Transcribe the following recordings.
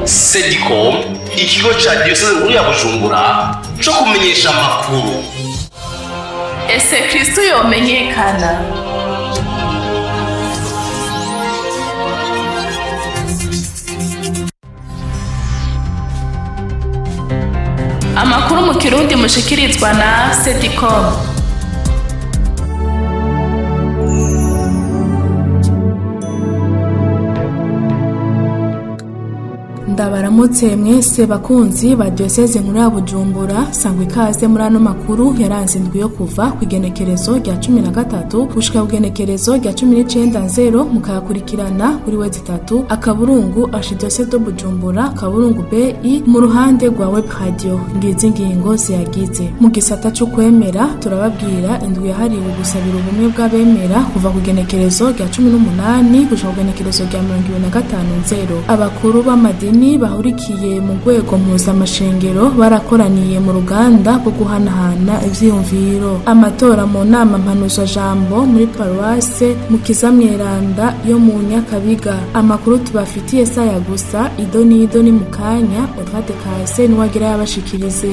Sedicom, ikigo ca Diyoseze nkuru ya Bujumbura co kumenyesha amakuru. Ese Kristo yomenyekana? Amakuru mu Kirundi mushikirizwa na Sedicom. Ndabaramutse mwese bakunzi ba Diyoseze nkuru ya Bujumbura, sangwa ikaze muri ano makuru yaranze indwi yo kuva ku igenekerezo rya 13 gushika ku igenekerezo rya 19 mukayakurikirana kuri wezi 3 akaburungu Archdiocese de Bujumbura kaburungu BI mu ruhande rwa web radio. Ngizi ngingo ziyagize mu gisata cyo kwemera, turababwira indwi yahariwe gusabira ubumwe bw'abemera kuva ku igenekerezo rya 18 gushika ku igenekerezo rya 25 abakuru b'amadini bahurikiye mu rwego mpuzamashengero barakoraniye mu ruganda rwo guhanahana ivyiyumviro. Amatora mu nama mpanuzo jambo muri paruwase Mukiza Mweranda yo mu Nyakabiga. Amakuru tubafitiye saya gusa, idoni mu kanya Otrate Kase niwagira yabashikirize.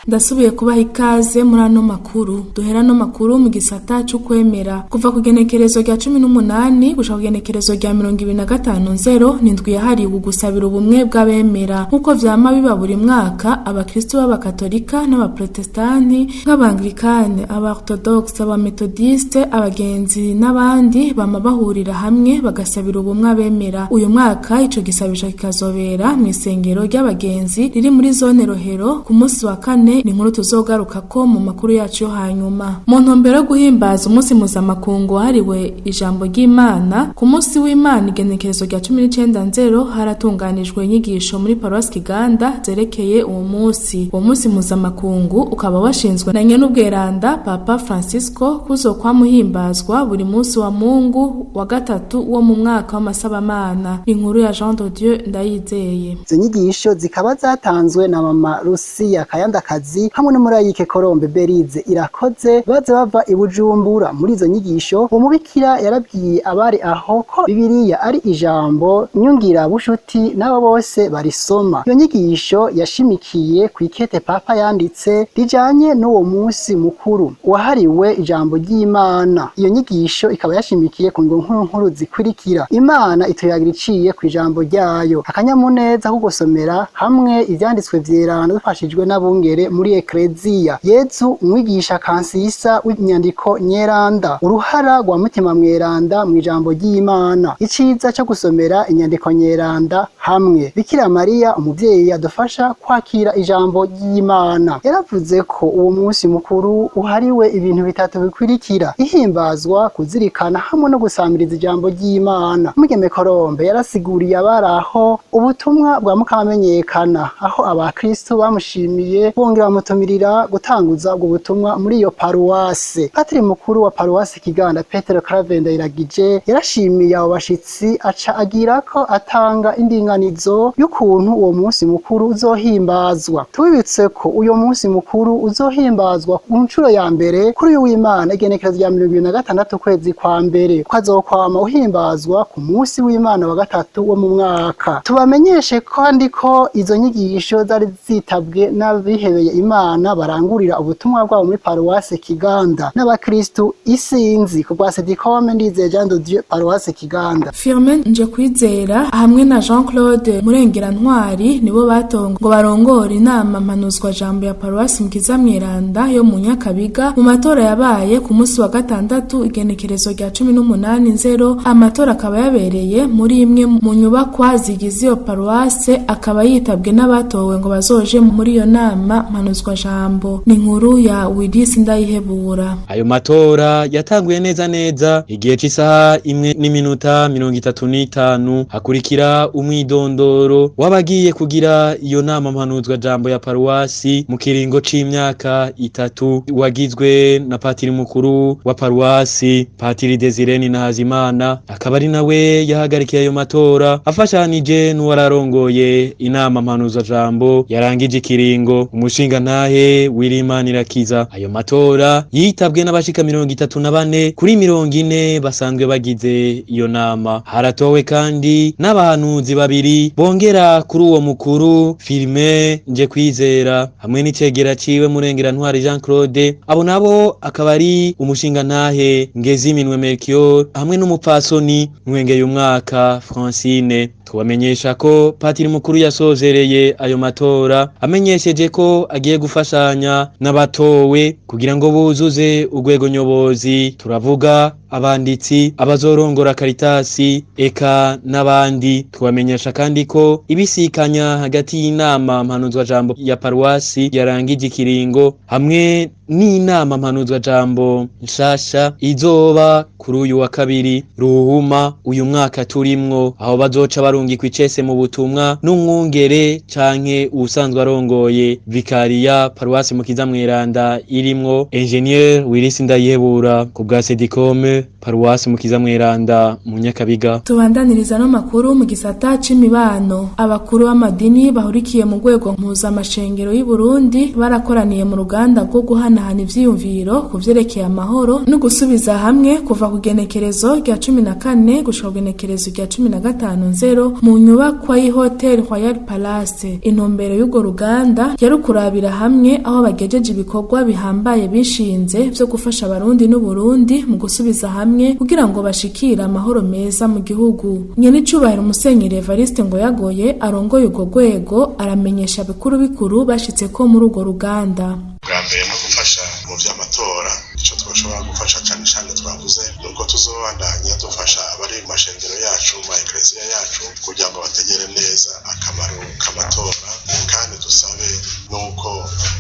Ndasubiye kubaha ikaze muri ano makuru. Duhera no makuru mu gisata cyo kwemera. Kuva ku genekerezo rya 18 gushaka ku genekerezo rya 25 n'indwi yahariwe gusabira ubumwe bw'abemera. Nkuko vyama biba buri mwaka, abakristo b'abakatolika n'abaprotestanti nk'abanglikane, abaorthodoxe, abamethodiste, abagenzi n'abandi bama bahurira hamwe bagasabira ubumwe abemera. Uyu mwaka ico gisabisho kikazobera mu isengero ry'abagenzi riri muri zone Rohero ku munsi wa 4. Ni nkuru tuzogaruka ko mu makuru yacu yo hanyuma. Mu ntumbero yo guhimbaza umunsi mpuzamakungu wahariwe ijambo ry'Imana, ku munsi w'Imana igenekerezo rya 19 haratunganijwe inyigisho muri Paroisse Kiganda zerekeye uwo munsi. Uwo munsi mpuzamakungu ukaba washinzwe na Nyenubweranda Papa Francisco kuzokwa muhimbazwa buri munsi wa Mungu wa gatatu wo mu mwaka w'amasabamana. Inkuru ya Jean de Dieu Ndayizeye. Izo nyigisho zikaba zatanzwe na Mama Lucia Kayandakazi hamwe n'umurayike Colombe Berize Irakoze baze bava i Bujumbura. Muri izo nyigisho umubikira yarabwiye abari aho ko Bibiliya ari ijambo nyungira bushuti nabo bose barisoma. Iyo nyigisho yashimikiye ku ikete Papa yanditse rijanye n'uwo munsi mukuru wahariwe ijambo ry'Imana. Iyo nyigisho ikaba yashimikiye ku nkuru zikurikira: Imana ituyagira iciye ku ijambo ryayo, akanyamuneza ko gusomera hamwe ivyanditswe vyerana dufashijwe n'abungere muri Eklezia, Yezu umwigisha kansisa w'inyandiko nyeranda, uruhara rwa mutima mweranda mu ijambo ry'Imana, iciza cyo gusomera inyandiko nyeranda hamwe, Bikira Mariya umuvyeyi adufasha kwakira ijambo ry'Imana. Yaravuze ko uwo munsi mukuru uhariwe ibintu bitatu bikurikira: ihimbazwa, kuzirikana hamwe no gusamiriza ijambo ry'Imana. Mugeme Colombe yarasiguriye abaraho ubutumwa bwa mukamenyekana, aho abakristo bamushimiye bongera bamutumirira gutanguza ubwo butumwa muri iyo paruwase. Patiri mukuru wa paruwase Kiganda Petero Karavenda Iragije yarashimiye abo bashitsi aca agira ko atanga indinganizo y'ukuntu uwo munsi mukuru uzohimbazwa. Tubibitse ko uyo munsi mukuru uzohimbazwa ku ncuro ya mbere kuri uyu w'Imana igenekerezo rya 26 kwezi kwa mbere, ukazokwama uhimbazwa ku munsi w'Imana wa gatatu wo mu mwaka. Tubamenyeshe kandi ko izo nyigisho zari zitabwe n'abihebeye Imana barangurira ubutumwa bwabo muri paruwase Kiganda n'abakristo isinzi ku bwa Sedicom Ndizeye Jean de Dieu paruwase Kiganda. Firmin nje kwizera hamwe na Jean Claude Murengera Ntwari nibo batongo ngo barongore inama mpanuzwa jambo ya paruwase Mukiza Mweranda yo mu Nyakabiga mu matora yabaye ku munsi wa gatandatu igenekerezo rya 18 amatora akaba yabereye muri imwe mu nyubakwa zigize iyo paruwase, akaba yitabwe n'abatowe ngo bazoje muri iyo nama mpanuzwa jambo. Ni inkuru ya Willis Ndayihebura. Ayo matora yatanguye neza neza igihe c'isaha 1:35 hakurikira umwidondoro wabagiye kugira iyo nama mpanuzwa jambo ya paruwasi mu kiringo c'imyaka 3 wagizwe na patiri mukuru wa paruwasi Patiri Desire Ninahazimana, akaba ari nawe yahagarikiye ayo matora afashanije n'uwararongoye inama mpanuzwa jambo yarangije ikiringo umushinga ntahe Wilimanirakiza. Ayo matora yitabwe n'abashika 34 kuri 40 basanzwe bagize iyo nama. Haratowe kandi n'abahanuzi babiri bongera kuri uwo mukuru Firme Njekwizera hamwe n'icegera ciwe Murengera Ntwari Jean Claude. Abo nabo akaba ari umushinga ntahe Ngeziminwe Melchior hamwe n'umupfasoni Nwengeye umwaka Francine. Tubamenyesha ko patiri mukuru yasozereye ayo matora amenyesheje ko agiye gufashanya n'abatowe kugira ngo buzuze urwego nyobozi, turavuga abanditsi, abazorongora Karitasi eka n'abandi. Tubamenyesha kandi ko ibisikanya hagati y'inama mpanuzwa jambo ya paruwasi yarangije ikiringo hamwe n'inama mpanuzwa jambo nshasha izoba kuri uyu wa kabiri Ruhuma uyu mwaka turimwo, aho bazoca barungikwa icese mu butumwa n'umwungere canke usanzwe arongoye vikariya paruwasi Mukiza Mweranda irimwo Engineer Willis Ndayihebura ku bwa Sedicome paruwasi Mukiza Mweranda mu Nyakabiga. Tubandaniriza no makuru mu gisata c'imibano. Abakuru b'amadini bahurikiye mu rwego mpuzamashengero y'u Burundi barakoraniye mu ruganda rwo guhanahana ivyiyumviro ku vyerekeye amahoro no gusubiza hamwe kuva ku genekerezo rya 14 gushika ku genekerezo rya 15 mu nyubakwa y'Hotel Royal Palace. Intumbero y'ugo ruganda yari kurabira hamwe aho bagejeje ibikorwa bihambaye bishinze vyo gufasha abarundi n'u Burundi mu gusubiza hamwe kugira ngo bashikira amahoro meza mu gihugu. Nyenicubahiro Musenyeri Evariste Ngoyagoye arongoye ugo rwego aramenyesha bikuru bashitse ko muri ugo ruganda. Bwa mbere no gufasha mu vy'amatora, ico twoshobora gufasha cyane cyane twavuze nuko tuzobandanya dufasha abari mu mashengero yacu mu ekleziya yacu kugira ngo bategere neza akamaro k'amatora, kandi dusabe nuko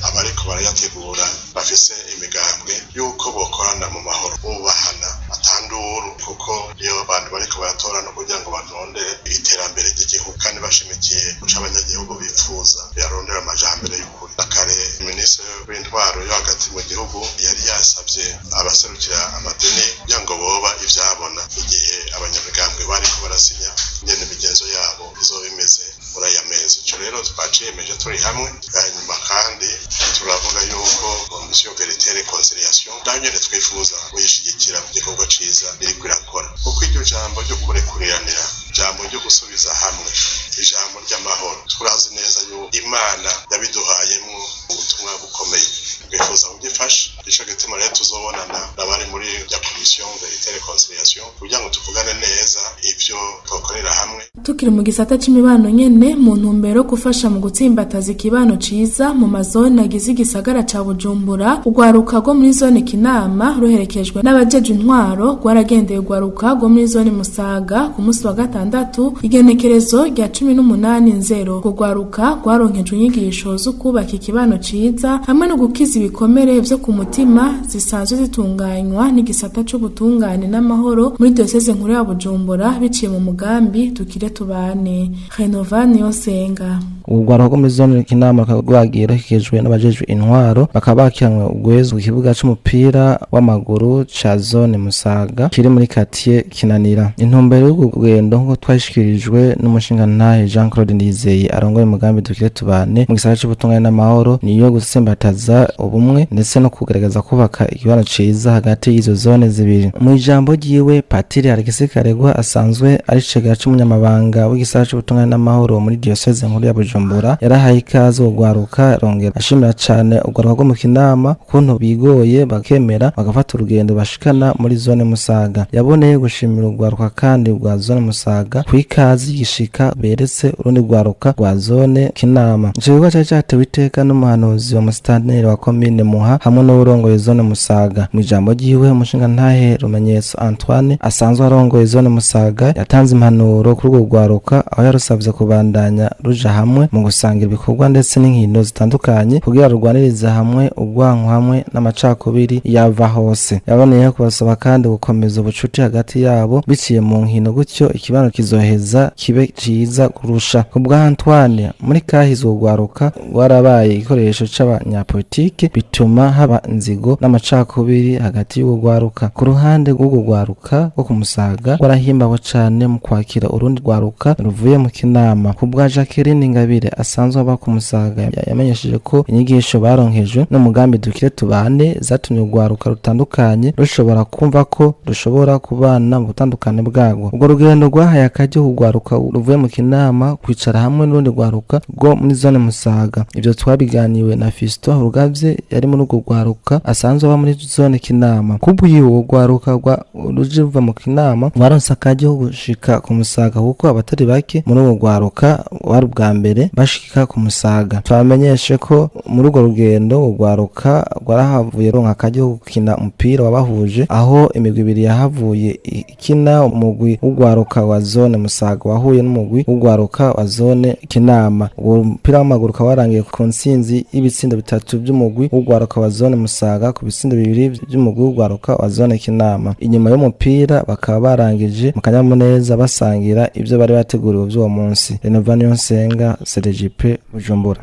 abariko barayategura bafise imigambwe yuko bokorana mu mahoro bubahana atanduru, kuko iyo abantu bariko baratora no kugira ngo batonde iterambere ry'igihugu kandi bashimikiye kuca abanyagihugu bifuza yarondera amajambere y'ukuri. Akare minisitiri w'intwaro yo hagati mu gihugu yari yasabye abaserukira amadini kugira ngo boba ivyabona igihe abanyamigambwe bariko barasinya ingene imigenzo yabo izoba imeze muri aya mezi. Ico rero twaciyemeje turi hamwe, hanyuma kandi turavuga yuko komisiyo verite reconciliation nayo nyene twifuza kuyishigikira mu gikorwa ciza iriko irakora, kuko iryo jambo ryo kurekuriranira, jambo ryo gusubiza hamwe, ijambo ry'amahoro turazi neza yuko Imana yabiduhayemwo ubutumwa bukomeye, twifuza kugifasha. Ico gituma rero tuzobonana n'abari muri ya komisiyo verite reconciliation kugira ngo tuvugane neza ivyo twokorera hamwe. Tukiri mu gisata c'imibano nyene mu ntumbero gufasha mu gutsimbataza ikibano ciza mu mazone agize igisagara ca Bujumbura, urwaruka rwo muri zone Kinama ruherekejwe n'abajeje intwaro rwaragendeye urwaruka rwo muri zone Musaga ku munsi wa gatandatu igenekerezo rya 18/0. Urwaruka rwaronkejwe inyigisho zo kubaka ikibano ciza hamwe no gukiza ibikomere vyo ku mutima zisanzwe zitunganywa n'igisata c'ubutungane n'amahoro muri diocese nkuru ya Bujumbura biciye mu mugambi Tukire Tubane. Renovane Yosenga. Urwaruka rwo muri zone Kinama rwagiye ruherekejwe n'abajejwe intwaro bakaba bakiranwe ugwezo ku kibuga c'umupira w'amaguru ca zone Musaga kiri muri quartier Kinanira. Intumbero y'urugendo nko twashikirijwe n'umushinga ntahe Jean Claude Ndizeye arongoye umugambi Tukire Tubane mu gisagara c'ubutungane n'amahoro niyo gutsembataza ubumwe ndetse no kugaragaza kubaka ikibano ciza hagati y'izo zone zibiri. Mu ijambo ryiwe Patiri Alexis Karegwa asanzwe ari cegera c'umunyamabanga w'igisagara c'ubutungane n'amahoro muri diocese nkuru ya Bujumbura yarahaye ikaze urwaruka rongera ashimira cane urwaruka rwo mu Kinama kuntu bigoye bakemera bagafata urugendo bashikana muri zone Musaga. Yaboneye gushimira urwaruka kandi rwa zone Musaga kwikazi gishika beretse urundi rwaruka rwa zone Kinama. Ico gikorwa cari catewe iteka n'umuhanuzi wa musitanteri wa komine Muha hamwe n'urongoye zone Musaga. Mu ijambo ryiwe umushinga ntahe Rumenyetso Antoine asanzwe arongoye zone Musaga yatanze impanuro kuri urwo rwaruka aho yarusavye kubandanya ruja hamwe mu gusangira ibikorwa ndetse n'inkino zitandukanye kugira rurwaniriza hamwe urwanko hamwe n'amacakubiri yava hose. Yaboneye kubasaba kandi gukomeza ubucuti hagati yabo biciye mu nkino, gutyo ikibano kizoheza kibe ciza kurusha. Kubwa Antoine, muri kahise urwaruka rwarabaye igikoresho c'abanyapolitike bituma haba inzigo n'amacakubiri hagati y'urwaruka. Ku ruhande rw'urwo rwaruka rwo ku Musaga rwarahimbawe cane mu kwakira urundi rwaruka ruvuye mu Kinama. Kubwa Jacqueline Ingabire asanzwe aba ku Musaga, yamenyesheje ko inyigisho baronkejwe n'umugambi Dukire Tubane zatumye urwaruka rutandukanye rushobora kumva ko rushobora kubana mu butandukane bwarwo. Ubwo rugendo rwahaye akaryo urwaruka ruvuye mu Kinama kwicara hamwe n'urundi rwaruka rwo muri zone Musaga. Ivyo twabiganiwe na Fiston Rugavye yari muri urwo rwaruka asanzwe aba muri zone Kinama. Kubwiye urwo rwaruka ruje ruva mu Kinama baronse akaryo gushika ku Musaga kuko abatari bake muri urwo rwaruka wari ubwa mbere bashika ku Musaga. Twamenyeshe ko muri urwo rugendo urwaruka rwarahavuye ronka akaryo gukina umupira wabahuje, aho imigwi ibiri yahavuye ikina. Umugwi w'urwaruka wa zone Musaga wahuye n'umugwi w'urwaruka wa zone Kinama. Uwo mupira w'amaguru warangiye ku ntsinzi y'ibitsindo 3 by'umugwi w'urwaruka wa zone Musaga ku bitsindo 2 by'umugwi w'urwaruka wa zone Kinama. Inyuma y'umupira bakaba barangije mu kanyamuneza basangira ivyo bari bateguriwe by'uwo munsi. Renova Niyonsenga, CDJP, Bujumbura.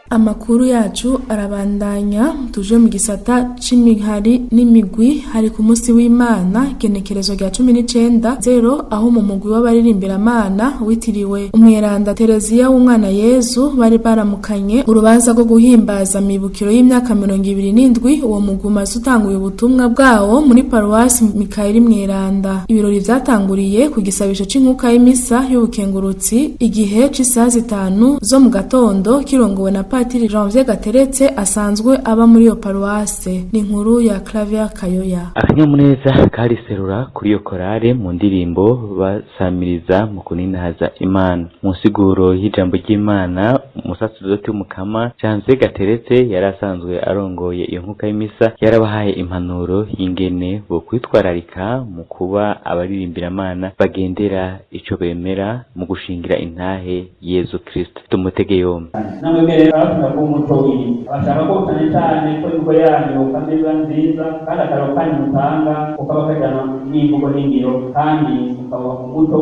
Amakuru yacu arabandanya, tuje mu gisata c'imihari n'imigwi. Hari ku munsi w'Imana genekerezo rya 19 aho mu mugwi w'abaririmbira-mana witiriwe Umweranda Tereziya w'umwana Yezu bari baramukanye urubanza rwo guhimbaza mibukiro y'imyaka 27. Uwo mugwi umaze utanguye ubutumwa bwawo muri paruwasi Mikaeli Mweranda. Ibirori vyatanguriye ku gisabisho c'inkuka y'imisa y'ubukengurutsi igihe c'isaha 5 zo mu gatondo, kirongowe na Patiri Janvier Gateretse asanzwe aba muri iyo paruwase. Ni inkuru ya Claver Kayoya. Akanyamuneza kariserura kuri iyo korale mu ndirimbo basamiriza mu kuninahaza Imana. Mu nsiguro y'ijambo ry'Imana, umusaserdoti w'umukama Janvier Gateretse yari asanzwe arongoye iyo nkuka y'imisa, yarabahaye impanuro y'ingene bo kwitwararika mu kuba abaririmbira-mana bagendera ico bemera mu gushingira intahe Yezu Kristo. Tumutege yombi. Ko umuco w'iyi abashaka ko cyane ko yuko yanyu kameza nziza kandi akaro kanyu mutanga ukaba kajana n'imvugo n'ingiro kandi ukaba umuco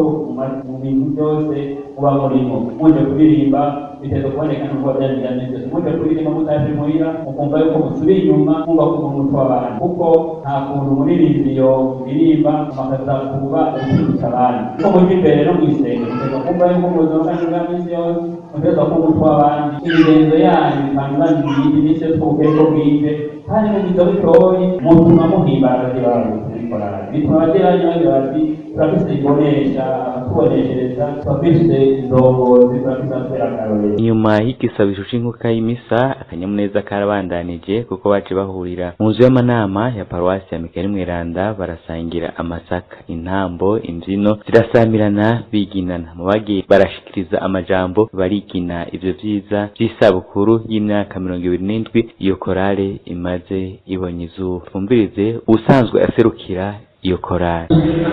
mu bintu byose uba murimo. Muje kuririmba biteze kuboneka n'ubwo byanditse, muje kuririmba mutaje muhira ukumva yuko musubira inyuma kumva ko umuco w'abantu, kuko nta kuntu umuririmbyi kuririmba amakaza kuba ikintu abandi ko muri imbere no mwisenge biteze kumva yuko muzona n'ubwamisi yose muteze ko umuco w'abandi ibirenzo yanyu bitangana n'ibindi twokeko bwije kandi mu bizo bitoyi mutuma muhimbaza abantu bikorana bituma bagiranye bati turafise ibonesha tuboneshereza twafise indongozi turafise akarorero. Nyuma y'igisabisho c'inkuka y'imisa, akanyamuneza karabandanije kuko baje bahurira mu nzu y'amanama ya paruwasi ya Mikaeli Mweranda barasangira amasaka, intambo, imvyino zirasamirana biginana. Mu bagiye barashikiriza amajambo barigina ivyo vyiza vy'isabukuru y'imyaka 27 iyo korale imaze ibonye izuba. Twumvirize usanzwe aserukira iyo korali.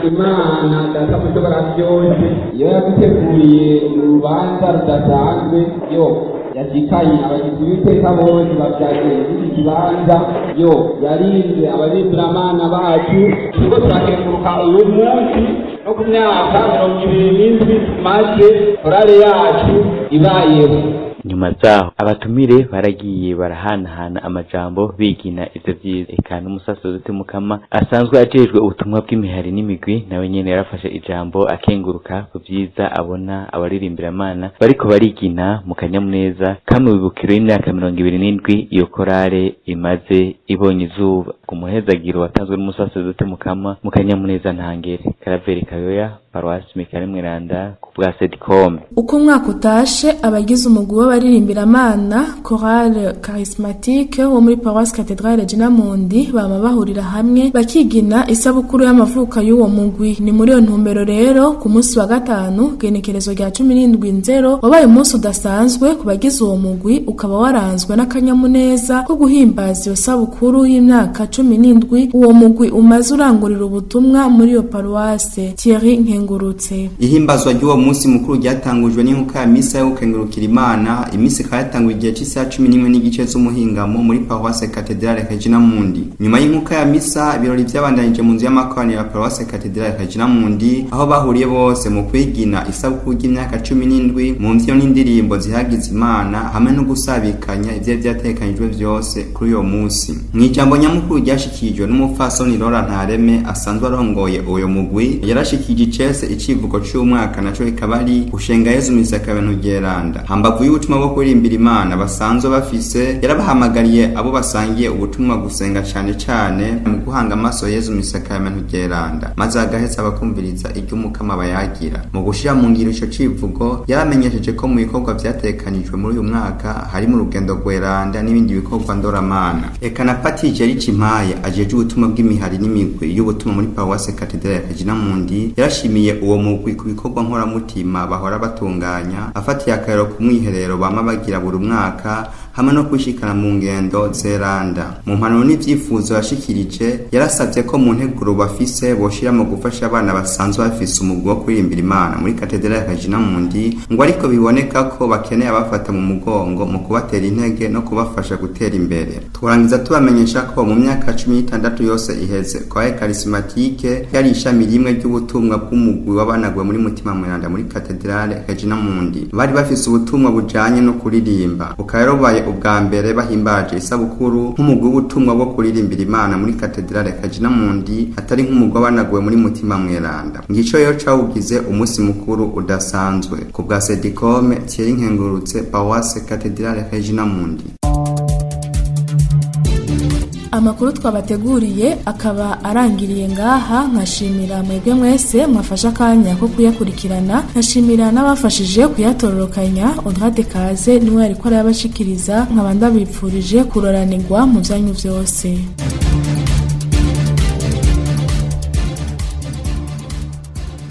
Imana data mushobora byose iyo yaduteguriye urubanza rudasanzwe, yo yashikanye abagizi b'iteka bose bavyagiye iki kibanza, yo yarinze abaririmbira-mana bacu. Turiko turakenguruka uyu munsi no ku myaka 27 maze korale yacu ibayeho. Nyuma zaho abatumire baragiye barahanahana amajambo bigina ivyo vyiza. Eka n'umusaserdoti mukama asanzwe ajejwe ubutumwa bw'imihari n'imigwi nawe nyene yarafashe ijambo akenguruka ku vyiza abona abaririmbira-mana bariko barigina mu kanyamuneza kamwe bibukiro y'imyaka 27 iyo korale imaze ibonye izuba. Ku muhezagiro watanzwe n'umusaserdoti mukama mu kanyamuneza ntangere. Claver Kayoya, paruwasi Mikari Mweranda ku bwa Sedicom. Uko umwaka utashe abagize umugwi w'abaririmbira Chorale Charismatique wo muri paruwasi Cathedrale Regina Mundi bama bahurira hamwe bakigina isabukuru y'amavuka y'uwo mugwi. Ni muri iyo ntumbero rero ku munsi wa gatanu genekerezo rya 17/0 wabaye umunsi udasanzwe ku bagize uwo mugwi, ukaba waranzwe n'akanyamuneza ko guhimbaza iyo sabukuru y'imyaka 17 uwo mugwi umaze urangurira ubutumwa muri iyo paruwase. Thierry Nkengurutse. Ihimbazwa ry'uwo munsi mukuru ryatangujwe n'inkuka ya misa yo gukengurukira Imana. Imisi kayatanguye igihe cy'isaha 11 n'igice z'umuhingamo muri paruwase Cathedrale Regina Mundi. Nyuma y'inkuka ya misa ibirori byabandanije mu nzu y'amakoraniro ya paruwase Cathedrale Regina Mundi, aho bahuriye bose mu kwigina isabukuru y'imyaka 17 mu mvyo n'indirimbo zihagize Imana hamwe no gusabikanya ivyo byatekanijwe byose kuri uyo munsi. Mu ijambo nyamukuru ryashikijwe n'umupfasoni Laura Ntareme asanzwe arongoye uyo mugwi, yarashikije icese icivugo cy'umwaka naco ikabari ushenga Yezu misakabano geranda. Hambavu y'ubutumwa bwo kurimbira Imana basanzwe bafise, yarabahamagariye abo basangiye ubutumwa gusenga cyane mu guhanga amaso Yezu misakabano geranda, maze agaheza abakumviriza iry'umukama bayagira. Mu gushira mu ngiro ico civugo yaramenyesheje ko mu bikorwa byatekanijwe muri uyu mwaka harimo urugendo gweranda n'ibindi bikorwa ndoramana. Eka na Patije Richimpaye ajeje ubutumwa bw'imihari n'imigwi y'ubutumwa muri paruwase Cathedrale Regina Mundi, yarashimiye uwo mugwi ku bikorwa nkoramutima bahora batunganya, afatiye akarero ku mwiherero bama bagira buri mwaka hamwe no kwishikana mu ngendo zeranda. Mu mpanuro n'ivyifuzo yashikirije, yarasavye ko mu nteguro bafise boshira mu gufasha abana basanzwe bafise umugwi wo kurimbira Imana muri Cathedrale Regina Mundi, ngo ariko biboneka ko bakeneye abafata mu mugongo mu kubatera intege no kubafasha gutera imbere. Turangiza tubamenyesha ko mu myaka 16 yose iheze Chorale Charismatique yari ishami rimwe ry'ubutumwa bw'umugwi w'abanagwe muri Mutima Mweranda muri Cathedrale Regina Mundi. Bari bafise ubutumwa bujanye no kuririmba, ukayerobaye ubwa mbere bahimbaje isabukuru nk'umugwi w'ubutumwa bwo kuririmbira Imana muri Cathedrale Regina Mundi, atari nk'umugwi w'abanagwe muri Mutima Mweranda. Ngico yo cawugize umunsi mukuru udasanzwe. Ku bwa Sedicom, Thierry Nkengurutse, paruwase Cathedrale Regina Mundi. Amakuru twabateguriye akaba arangiriye ngaha. Nkashimira mwebwe mwese mwafasha akanya ko kuyakurikirana, nkashimira n'abafashije kuyatororokanya. Odrade Kaze niwe ariko arabashikiriza, nkaba ndabipfurije kuroranirwa mu byanyu byose.